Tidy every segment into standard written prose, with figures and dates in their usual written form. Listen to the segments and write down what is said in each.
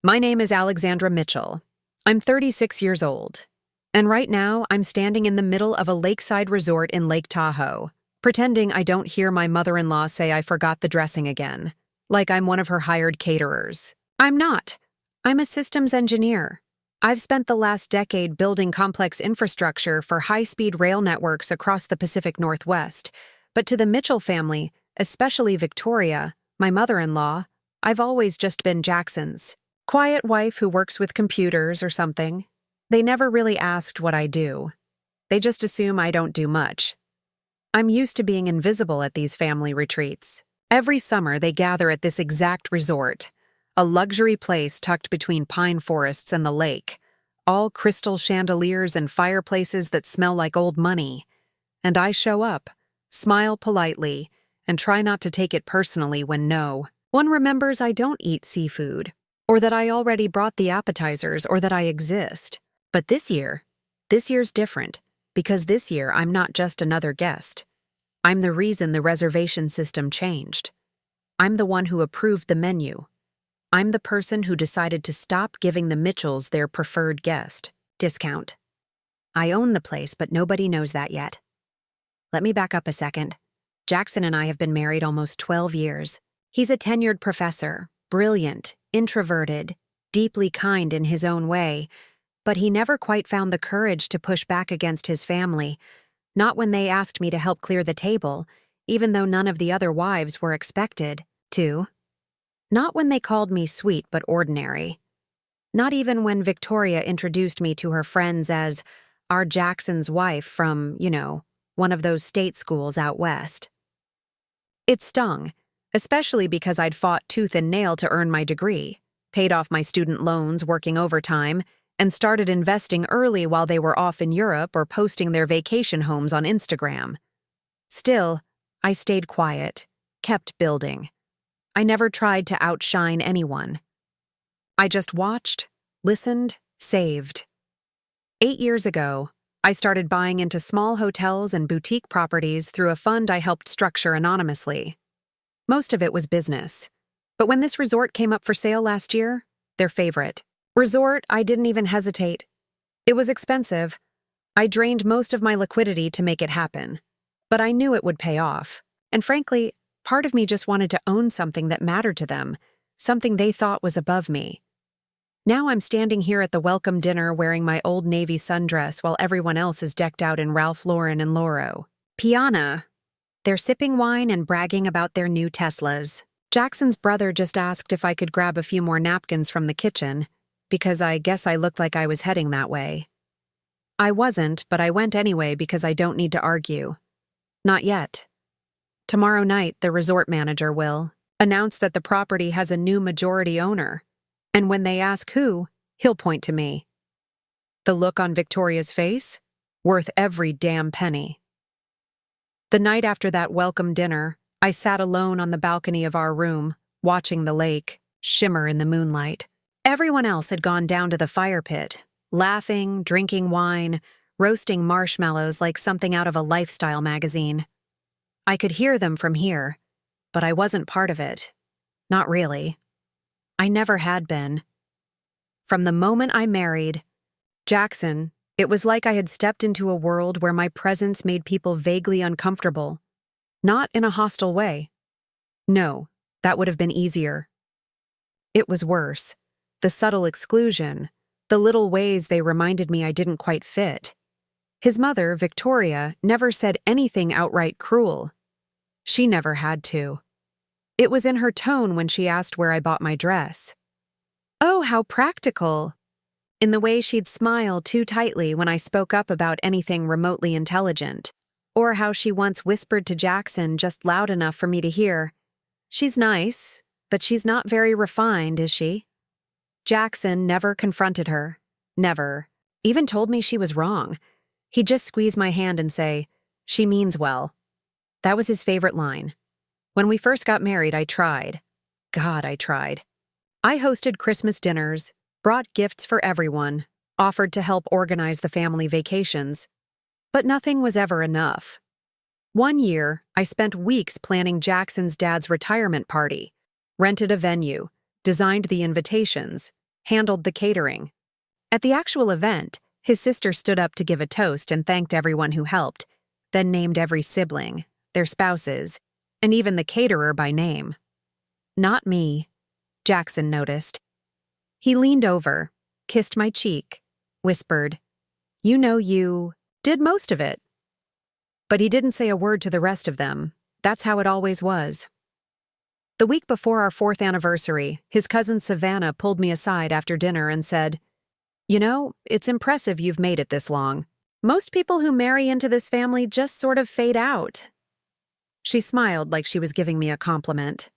My name is Alexandra Mitchell. I'm 36 years old. And right now, I'm standing in the middle of a lakeside resort in Lake Tahoe, pretending I don't hear my mother-in-law say I forgot the dressing again, like I'm one of her hired caterers. I'm not. I'm a systems engineer. I've spent the last decade building complex infrastructure for high-speed rail networks across the Pacific Northwest, but to the Mitchell family, especially Victoria, my mother-in-law, I've always just been Jackson's quiet wife who works with computers or something. They never really asked what I do. They just assume I don't do much. I'm used to being invisible at these family retreats. Every summer they gather at this exact resort, a luxury place tucked between pine forests and the lake, all crystal chandeliers and fireplaces that smell like old money. And I show up, smile politely, and try not to take it personally when one remembers I don't eat seafood, or that I already brought the appetizers, or that I exist. But this year's different, because this year I'm not just another guest. I'm the reason the reservation system changed. I'm the one who approved the menu. I'm the person who decided to stop giving the Mitchells their preferred guest discount. I own the place, but nobody knows that yet. Let me back up a second. Jackson and I have been married almost 12 years. He's a tenured professor, brilliant, introverted, deeply kind in his own way, but he never quite found the courage to push back against his family, not when they asked me to help clear the table, even though none of the other wives were expected to. Not when they called me sweet but ordinary. Not even when Victoria introduced me to her friends as our Jackson's wife from, one of those state schools out west. It stung, especially because I'd fought tooth and nail to earn my degree, paid off my student loans working overtime, and started investing early while they were off in Europe or posting their vacation homes on Instagram. Still, I stayed quiet, kept building. I never tried to outshine anyone. I just watched, listened, saved. 8 years ago, I started buying into small hotels and boutique properties through a fund I helped structure anonymously. Most of it was business. But when this resort came up for sale last year, their favorite resort, I didn't even hesitate. It was expensive. I drained most of my liquidity to make it happen. But I knew it would pay off. And frankly, part of me just wanted to own something that mattered to them, something they thought was above me. Now I'm standing here at the welcome dinner wearing my Old Navy sundress while everyone else is decked out in Ralph Lauren and Loro Piana. They're sipping wine and bragging about their new Teslas. Jackson's brother just asked if I could grab a few more napkins from the kitchen, because I guess I looked like I was heading that way. I wasn't, but I went anyway because I don't need to argue. Not yet. Tomorrow night, the resort manager will announce that the property has a new majority owner, and when they ask who, he'll point to me. The look on Victoria's face? Worth every damn penny. The night after that welcome dinner, I sat alone on the balcony of our room, watching the lake shimmer in the moonlight. Everyone else had gone down to the fire pit, laughing, drinking wine, roasting marshmallows like something out of a lifestyle magazine. I could hear them from here, but I wasn't part of it. Not really. I never had been. From the moment I married Jackson, it was like I had stepped into a world where my presence made people vaguely uncomfortable. Not in a hostile way. No, that would have been easier. It was worse. The subtle exclusion, the little ways they reminded me I didn't quite fit. His mother, Victoria, never said anything outright cruel. She never had to. It was in her tone when she asked where I bought my dress. Oh, how practical! In the way she'd smile too tightly when I spoke up about anything remotely intelligent, or how she once whispered to Jackson just loud enough for me to hear, "She's nice, but she's not very refined, is she?" Jackson never confronted her. Never. Even told me she was wrong. He'd just squeeze my hand and say, "She means well." That was his favorite line. When we first got married, I tried. God, I tried. I hosted Christmas dinners, brought gifts for everyone, offered to help organize the family vacations. But nothing was ever enough. One year, I spent weeks planning Jackson's dad's retirement party, rented a venue, designed the invitations, handled the catering. At the actual event, his sister stood up to give a toast and thanked everyone who helped, then named every sibling, their spouses, and even the caterer by name. Not me, Jackson noticed. He leaned over, kissed my cheek, whispered, "You know you did most of it." But he didn't say a word to the rest of them. That's how it always was. The week before our 4th anniversary, his cousin Savannah pulled me aside after dinner and said, "You know, it's impressive you've made it this long. Most people who marry into this family just sort of fade out." She smiled like she was giving me a compliment.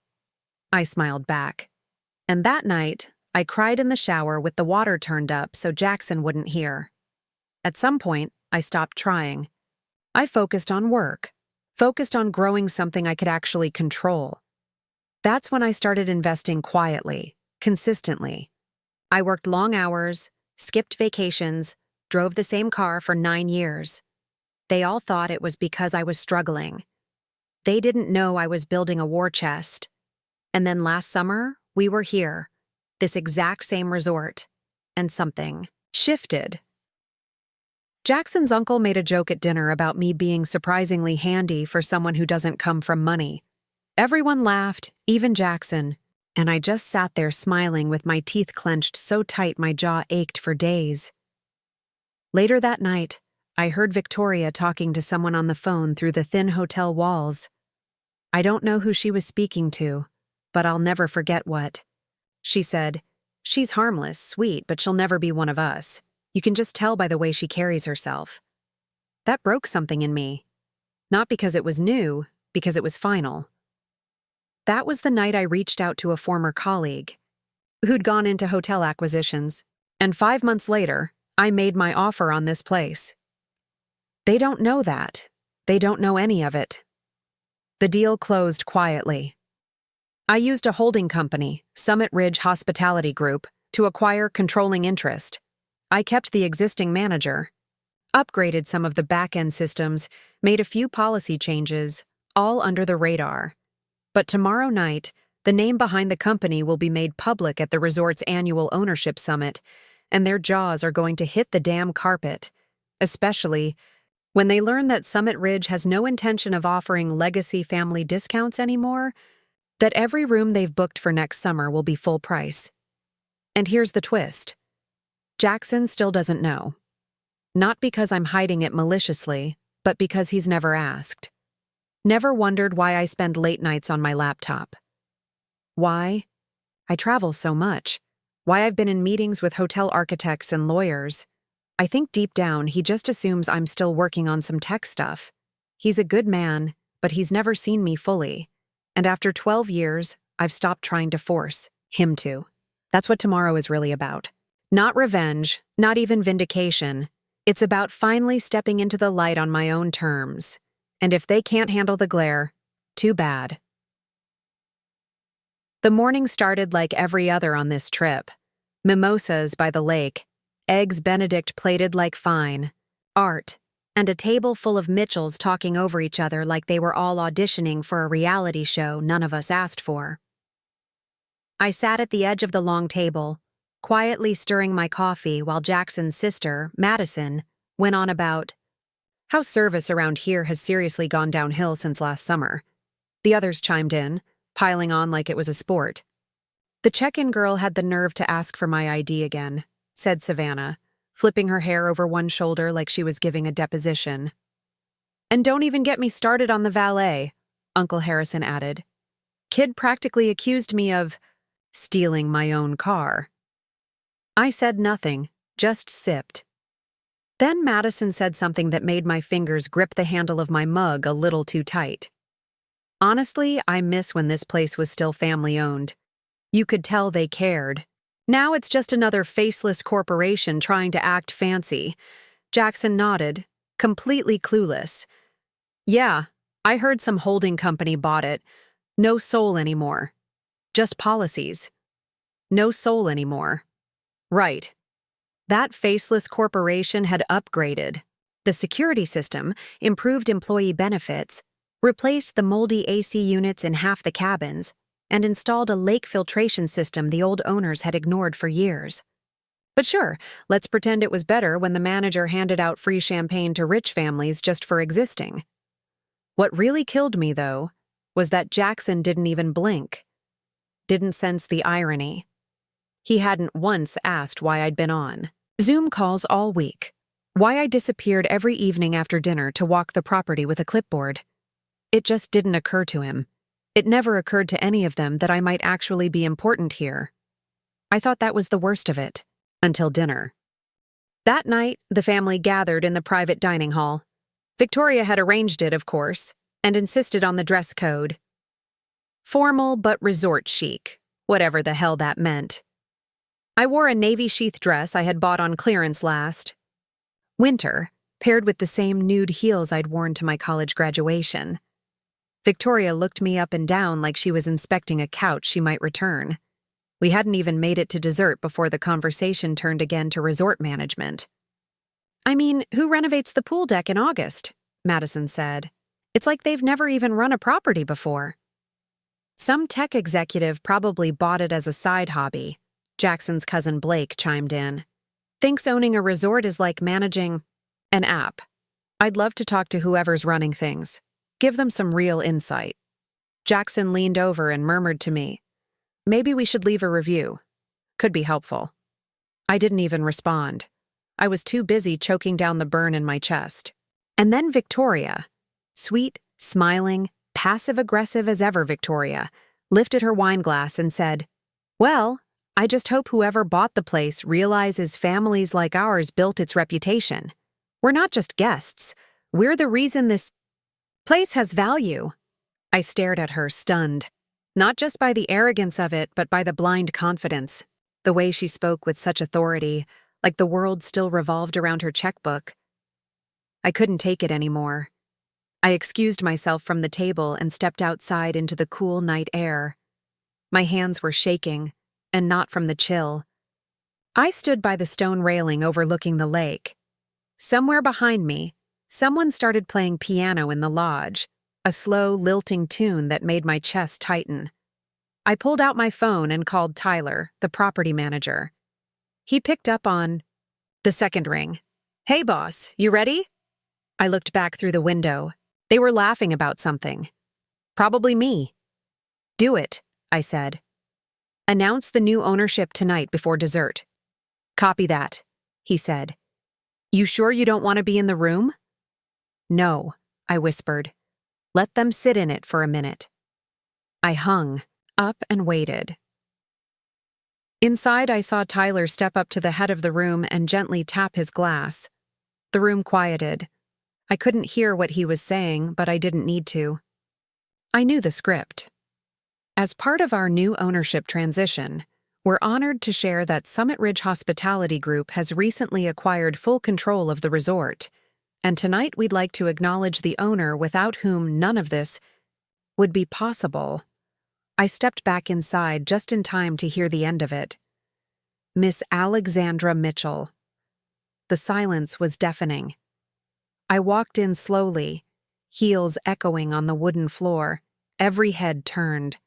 I smiled back. And that night, I cried in the shower with the water turned up so Jackson wouldn't hear. At some point, I stopped trying. I focused on work, focused on growing something I could actually control. That's when I started investing quietly, consistently. I worked long hours, skipped vacations, drove the same car for 9 years. They all thought it was because I was struggling. They didn't know I was building a war chest. And then last summer, we were here, this exact same resort, and something shifted. Jackson's uncle made a joke at dinner about me being surprisingly handy for someone who doesn't come from money. Everyone laughed, even Jackson, and I just sat there smiling with my teeth clenched so tight my jaw ached for days. Later that night, I heard Victoria talking to someone on the phone through the thin hotel walls. I don't know who she was speaking to, but I'll never forget what. She said, "She's harmless, sweet, but she'll never be one of us. You can just tell by the way she carries herself." That broke something in me. Not because it was new, because it was final. That was the night I reached out to a former colleague who'd gone into hotel acquisitions, and 5 months later, I made my offer on this place. They don't know that. They don't know any of it. The deal closed quietly. I used a holding company, Summit Ridge Hospitality Group, to acquire controlling interest. I kept the existing manager, upgraded some of the back-end systems, made a few policy changes, all under the radar. But tomorrow night, the name behind the company will be made public at the resort's annual ownership summit, and their jaws are going to hit the damn carpet, especially when they learn that Summit Ridge has no intention of offering legacy family discounts anymore, that every room they've booked for next summer will be full price. And here's the twist. Jackson still doesn't know. Not because I'm hiding it maliciously, but because he's never asked. Never wondered why I spend late nights on my laptop. Why I travel so much. Why I've been in meetings with hotel architects and lawyers. I think deep down he just assumes I'm still working on some tech stuff. He's a good man, but he's never seen me fully. And after 12 years, I've stopped trying to force him to. That's what tomorrow is really about. Not revenge, not even vindication. It's about finally stepping into the light on my own terms. And if they can't handle the glare, too bad. The morning started like every other on this trip. Mimosas by the lake, eggs Benedict plated like fine, art, and a table full of Mitchells talking over each other like they were all auditioning for a reality show none of us asked for. I sat at the edge of the long table, quietly stirring my coffee while Jackson's sister, Madison, went on about how service around here has seriously gone downhill since last summer. The others chimed in, piling on like it was a sport. The check-in girl had the nerve to ask for my ID again, said Savannah, flipping her hair over one shoulder like she was giving a deposition. And don't even get me started on the valet, Uncle Harrison added. Kid practically accused me of stealing my own car. I said nothing, just sipped. Then Madison said something that made my fingers grip the handle of my mug a little too tight. Honestly, I miss when this place was still family-owned. You could tell they cared. Now it's just another faceless corporation trying to act fancy. Jackson nodded, completely clueless. Yeah, I heard some holding company bought it. No soul anymore. Just policies. No soul anymore. Right. That faceless corporation had upgraded. The security system, improved employee benefits, replaced the moldy AC units in half the cabins, and installed a lake filtration system the old owners had ignored for years. But sure, let's pretend it was better when the manager handed out free champagne to rich families just for existing. What really killed me, though, was that Jackson didn't even blink. Didn't sense the irony. He hadn't once asked why I'd been on Zoom calls all week, why I disappeared every evening after dinner to walk the property with a clipboard. It just didn't occur to him. It never occurred to any of them that I might actually be important here. I thought that was the worst of it, until dinner. That night, the family gathered in the private dining hall. Victoria had arranged it, of course, and insisted on the dress code. Formal but resort chic, whatever the hell that meant. I wore a navy sheath dress I had bought on clearance last winter, paired with the same nude heels I'd worn to my college graduation. Victoria looked me up and down like she was inspecting a couch she might return. We hadn't even made it to dessert before the conversation turned again to resort management. "I mean, who renovates the pool deck in August?" Madison said. "It's like they've never even run a property before." "Some tech executive probably bought it as a side hobby," Jackson's cousin Blake chimed in. "Thinks owning a resort is like managing an app. I'd love to talk to whoever's running things. Give them some real insight." Jackson leaned over and murmured to me, "Maybe we should leave a review. Could be helpful." I didn't even respond. I was too busy choking down the burn in my chest. And then Victoria, sweet, smiling, passive-aggressive as ever Victoria, lifted her wine glass and said, "Well, I just hope whoever bought the place realizes families like ours built its reputation. We're not just guests. We're the reason this place has value." I stared at her, stunned. Not just by the arrogance of it, but by the blind confidence. The way she spoke with such authority, like the world still revolved around her checkbook. I couldn't take it anymore. I excused myself from the table and stepped outside into the cool night air. My hands were shaking, and not from the chill. I stood by the stone railing overlooking the lake. Somewhere behind me, someone started playing piano in the lodge, a slow, lilting tune that made my chest tighten. I pulled out my phone and called Tyler, the property manager. He picked up on the second ring. "Hey, boss, you ready?" I looked back through the window. They were laughing about something. Probably me. "Do it," I said. "Announce the new ownership tonight before dessert." "Copy that," he said. "You sure you don't want to be in the room?" "No," I whispered. "Let them sit in it for a minute." I hung up and waited. Inside, I saw Tyler step up to the head of the room and gently tap his glass. The room quieted. I couldn't hear what he was saying, but I didn't need to. I knew the script. As part of our new ownership transition, we're honored to share that Summit Ridge Hospitality Group has recently acquired full control of the resort, and tonight we'd like to acknowledge the owner without whom none of this would be possible. I stepped back inside just in time to hear the end of it. Miss Alexandra Mitchell. The silence was deafening. I walked in slowly, heels echoing on the wooden floor, every head turned.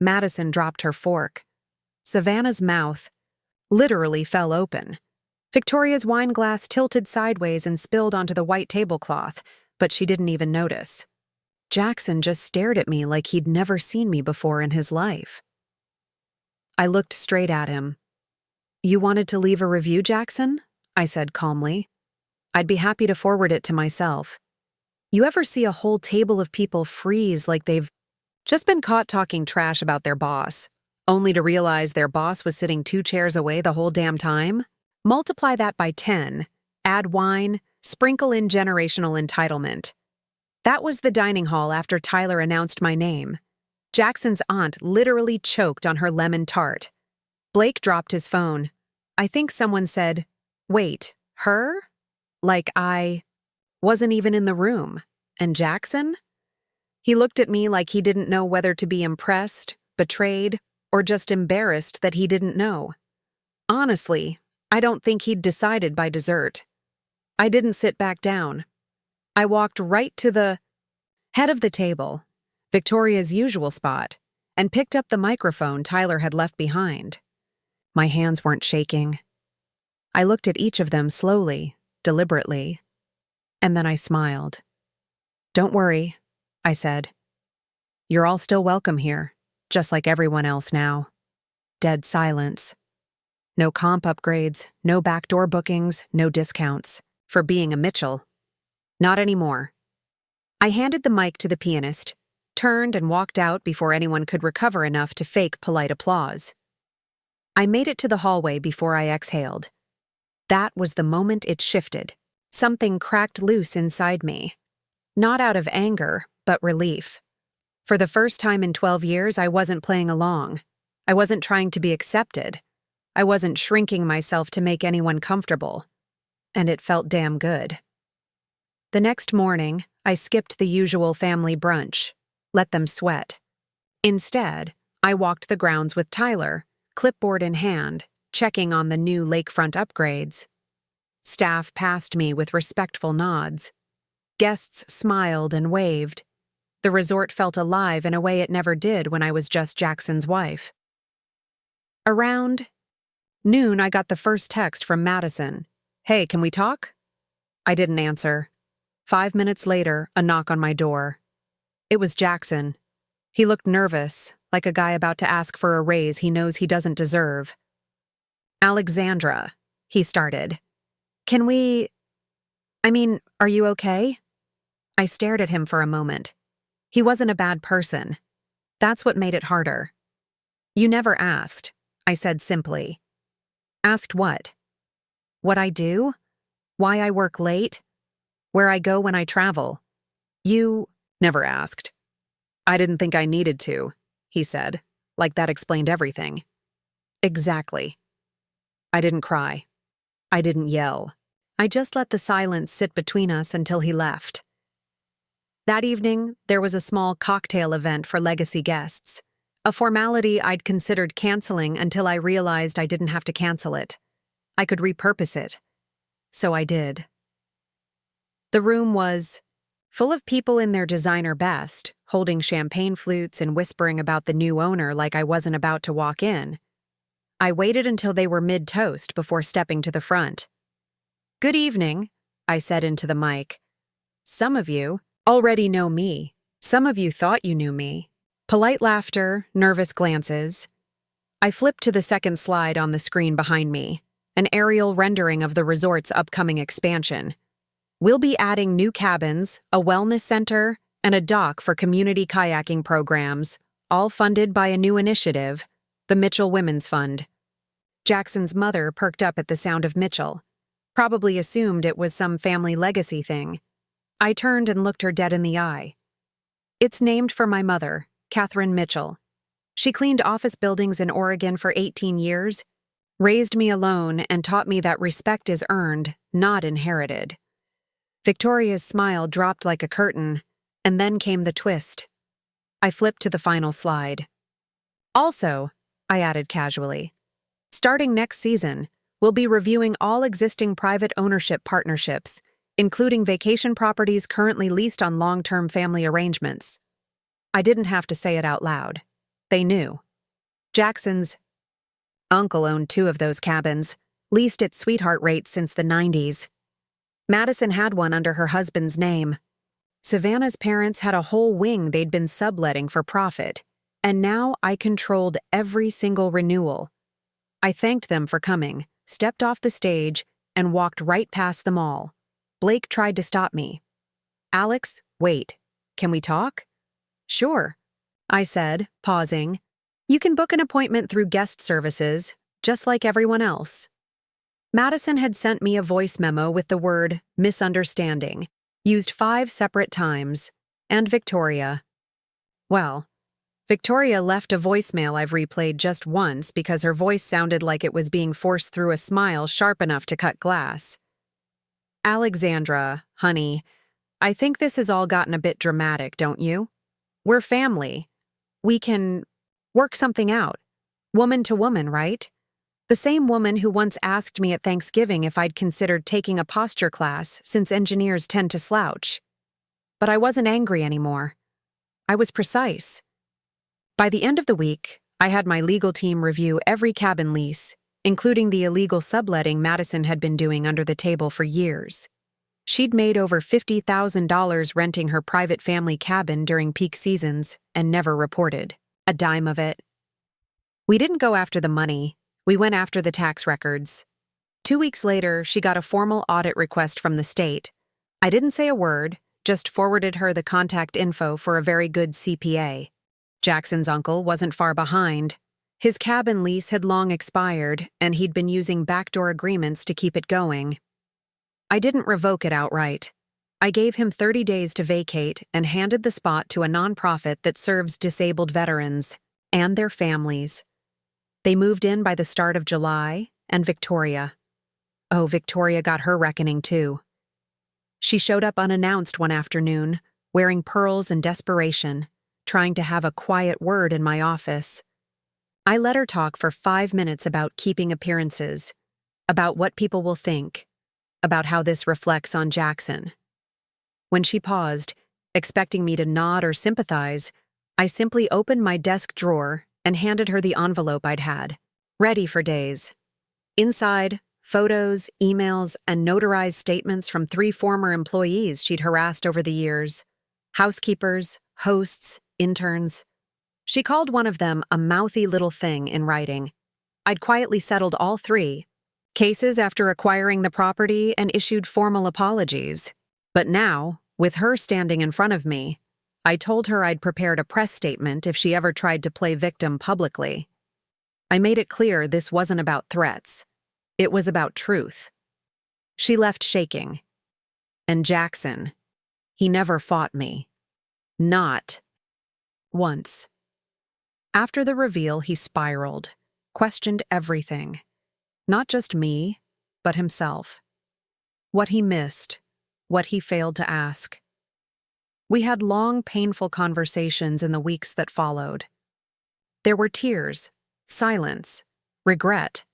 Madison dropped her fork. Savannah's mouth literally fell open. Victoria's wine glass tilted sideways and spilled onto the white tablecloth, but she didn't even notice. Jackson just stared at me like he'd never seen me before in his life. I looked straight at him. "You wanted to leave a review, Jackson?" I said calmly. "I'd be happy to forward it to myself. You ever see a whole table of people freeze like they've just been caught talking trash about their boss, only to realize their boss was sitting 2 chairs away the whole damn time? Multiply that by 10, add wine, sprinkle in generational entitlement. That was the dining hall after Tyler announced my name. Jackson's aunt literally choked on her lemon tart. Blake dropped his phone. I think someone said, "Wait, her?" Like I wasn't even in the room. And Jackson? He looked at me like he didn't know whether to be impressed, betrayed, or just embarrassed that he didn't know. Honestly, I don't think he'd decided by dessert. I didn't sit back down. I walked right to the head of the table, Victoria's usual spot, and picked up the microphone Tyler had left behind. My hands weren't shaking. I looked at each of them slowly, deliberately, and then I smiled. "Don't worry," I said. "You're all still welcome here, just like everyone else now." Dead silence. No comp upgrades, no backdoor bookings, no discounts. For being a Mitchell. Not anymore. I handed the mic to the pianist, turned and walked out before anyone could recover enough to fake polite applause. I made it to the hallway before I exhaled. That was the moment it shifted. Something cracked loose inside me. Not out of anger, but relief. For the first time in 12 years, I wasn't playing along. I wasn't trying to be accepted. I wasn't shrinking myself to make anyone comfortable. And it felt damn good. The next morning, I skipped the usual family brunch, let them sweat. Instead, I walked the grounds with Tyler, clipboard in hand, checking on the new lakefront upgrades. Staff passed me with respectful nods. Guests smiled and waved. The resort felt alive in a way it never did when I was just Jackson's wife. Around noon, I got the first text from Madison. "Hey, can we talk?" I didn't answer. 5 minutes later, a knock on my door. It was Jackson. He looked nervous, like a guy about to ask for a raise he knows he doesn't deserve. "Alexandra," he started. Are you okay?" I stared at him for a moment. He wasn't a bad person. That's what made it harder. "You never asked," I said simply. "Asked what? What I do? Why I work late? Where I go when I travel? You never asked." "I didn't think I needed to," he said, like that explained everything. Exactly. I didn't cry. I didn't yell. I just let the silence sit between us until he left. That evening, there was a small cocktail event for legacy guests, a formality I'd considered canceling until I realized I didn't have to cancel it. I could repurpose it. So I did. The room was full of people in their designer best, holding champagne flutes and whispering about the new owner like I wasn't about to walk in. I waited until they were mid-toast before stepping to the front. "Good evening," I said into the mic. "Some of you already know me. Some of you thought you knew me." Polite laughter, nervous glances. I flipped to the second slide on the screen behind me, an aerial rendering of the resort's upcoming expansion. We'll be adding new cabins, a wellness center, and a dock for community kayaking programs, all funded by a new initiative, the Mitchell Women's Fund. Jackson's mother perked up at the sound of Mitchell. Probably assumed it was some family legacy thing. I turned and looked her dead in the eye. "It's named for my mother, Catherine Mitchell. She cleaned office buildings in Oregon for 18 years, raised me alone, and taught me that respect is earned, not inherited." Victoria's smile dropped like a curtain, and then came the twist. I flipped to the final slide. "Also," I added casually, "starting next season, we'll be reviewing all existing private ownership partnerships, including vacation properties currently leased on long-term family arrangements." I didn't have to say it out loud. They knew. Jackson's uncle owned 2 of those cabins, leased at sweetheart rates since the 90s. Madison had one under her husband's name. Savannah's parents had a whole wing they'd been subletting for profit, and now I controlled every single renewal. I thanked them for coming, stepped off the stage, and walked right past them all. Blake tried to stop me. "Alex, wait. Can we talk?" "Sure," I said, pausing. "You can book an appointment through guest services, just like everyone else." Madison had sent me a voice memo with the word misunderstanding, used 5 separate times, and Victoria. Well, Victoria left a voicemail I've replayed just once because her voice sounded like it was being forced through a smile sharp enough to cut glass. "Alexandra, honey, I think this has all gotten a bit dramatic, don't you? We're family. We can work something out. Woman to woman, right? The same woman who once asked me at Thanksgiving if I'd considered taking a posture class since engineers tend to slouch. But I wasn't angry anymore. I was precise. By the end of the week, I had my legal team review every cabin lease, including the illegal subletting Madison had been doing under the table for years. She'd made over $50,000 renting her private family cabin during peak seasons and never reported a dime of it. We didn't go after the money, we went after the tax records. 2 weeks later, she got a formal audit request from the state. I didn't say a word, just forwarded her the contact info for a very good CPA. Jackson's uncle wasn't far behind. His cabin lease had long expired, and he'd been using backdoor agreements to keep it going. I didn't revoke it outright. I gave him 30 days to vacate and handed the spot to a nonprofit that serves disabled veterans and their families. They moved in by the start of July, and Victoria. Oh, Victoria got her reckoning too. She showed up unannounced one afternoon, wearing pearls in desperation, trying to have a quiet word in my office. I let her talk for 5 minutes about keeping appearances, about what people will think, about how this reflects on Jackson. When she paused, expecting me to nod or sympathize, I simply opened my desk drawer and handed her the envelope I'd had, ready for days. Inside, photos, emails, and notarized statements from 3 former employees she'd harassed over the years. Housekeepers, hosts, interns. She called one of them a mouthy little thing in writing. I'd quietly settled all 3 cases after acquiring the property and issued formal apologies. But now, with her standing in front of me, I told her I'd prepared a press statement if she ever tried to play victim publicly. I made it clear this wasn't about threats. It was about truth. She left shaking. And Jackson, he never fought me. Not once. After the reveal, he spiraled, questioned everything. Not just me, but himself. What he missed, what he failed to ask. We had long, painful conversations in the weeks that followed. There were tears, silence, regret.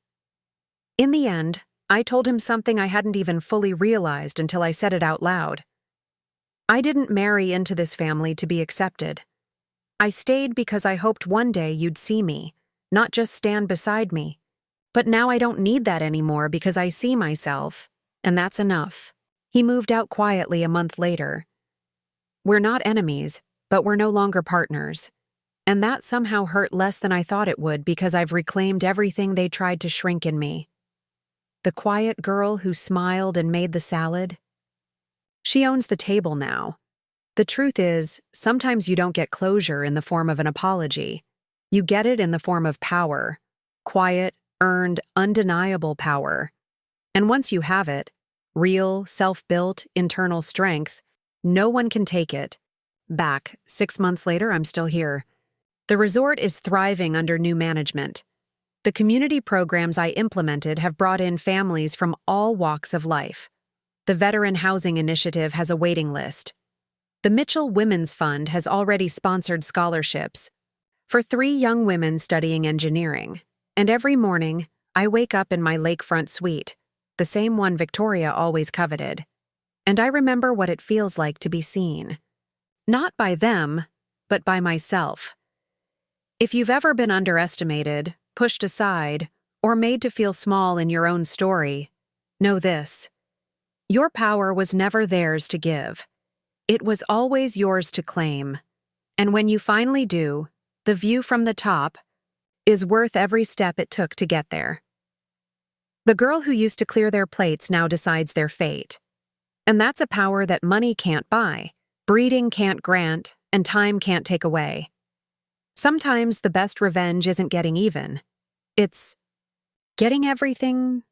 In the end, I told him something I hadn't even fully realized until I said it out loud. I didn't marry into this family to be accepted. I stayed because I hoped one day you'd see me, not just stand beside me. But now I don't need that anymore because I see myself, and that's enough. He moved out quietly a month later. We're not enemies, but we're no longer partners. And that somehow hurt less than I thought it would because I've reclaimed everything they tried to shrink in me. The quiet girl who smiled and made the salad. She owns the table now. The truth is, sometimes you don't get closure in the form of an apology. You get it in the form of power. Quiet, earned, undeniable power. And once you have it, real, self-built, internal strength, no one can take it. Back, 6 months later, I'm still here. The resort is thriving under new management. The community programs I implemented have brought in families from all walks of life. The Veteran Housing Initiative has a waiting list. The Mitchell Women's Fund has already sponsored scholarships for 3 young women studying engineering. And every morning, I wake up in my lakefront suite, the same one Victoria always coveted. And I remember what it feels like to be seen. Not by them, but by myself. If you've ever been underestimated, pushed aside, or made to feel small in your own story, know this. Your power was never theirs to give. It was always yours to claim. And when you finally do, the view from the top is worth every step it took to get there. The girl who used to clear their plates now decides their fate. And that's a power that money can't buy, breeding can't grant, and time can't take away. Sometimes the best revenge isn't getting even. It's getting everything